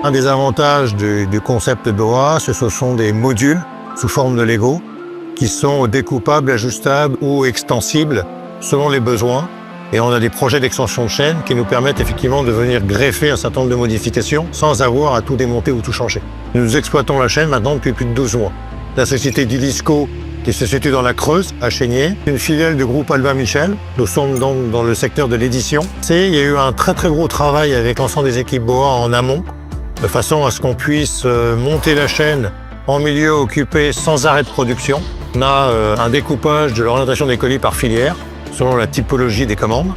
Un des avantages du concept BOA, ce sont des modules sous forme de Lego qui sont découpables, ajustables ou extensibles selon les besoins. Et on a des projets d'extension de chaîne qui nous permettent effectivement de venir greffer un certain nombre de modifications sans avoir à tout démonter ou tout changer. Nous exploitons la chaîne maintenant depuis plus de 12 mois. La société Dilisco, qui se situe dans la Creuse, à Chénier, une filiale du groupe Albin Michel. Nous sommes donc dans le secteur de l'édition. Il y a eu un très gros travail avec l'ensemble des équipes BOA en amont, de façon à ce qu'on puisse monter la chaîne en milieu occupé sans arrêt de production. On a un découpage de l'orientation des colis par filière, selon la typologie des commandes,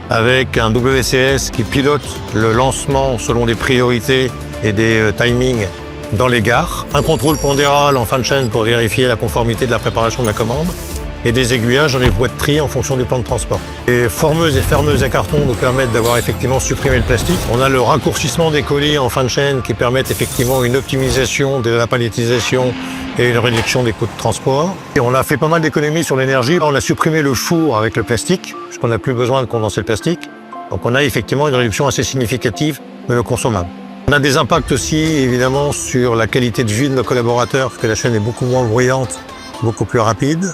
avec un WCS qui pilote le lancement selon des priorités et des timings dans les gares, un contrôle pondéral en fin de chaîne pour vérifier la conformité de la préparation de la commande, et des aiguillages dans les voies de tri en fonction du plan de transport. Les formeuses et fermeuses à carton nous permettent d'avoir effectivement supprimé le plastique. On a le raccourcissement des colis en fin de chaîne qui permettent effectivement une optimisation de la palettisation et une réduction des coûts de transport. Et on a fait pas mal d'économies sur l'énergie. On a supprimé le four avec le plastique, puisqu'on n'a plus besoin de condenser le plastique. Donc on a effectivement une réduction assez significative de nos consommables. On a des impacts aussi évidemment sur la qualité de vie de nos collaborateurs, parce que la chaîne est beaucoup moins bruyante, beaucoup plus rapide.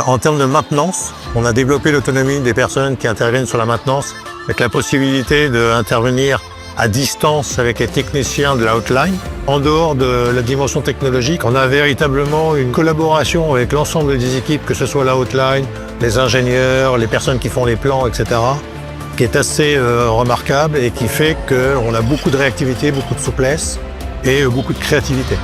En termes de maintenance, on a développé l'autonomie des personnes qui interviennent sur la maintenance, avec la possibilité d'intervenir à distance avec les techniciens de la hotline. En dehors de la dimension technologique, on a véritablement une collaboration avec l'ensemble des équipes, que ce soit la hotline, les ingénieurs, les personnes qui font les plans, etc., qui est assez remarquable et qui fait qu'on a beaucoup de réactivité, beaucoup de souplesse et beaucoup de créativité.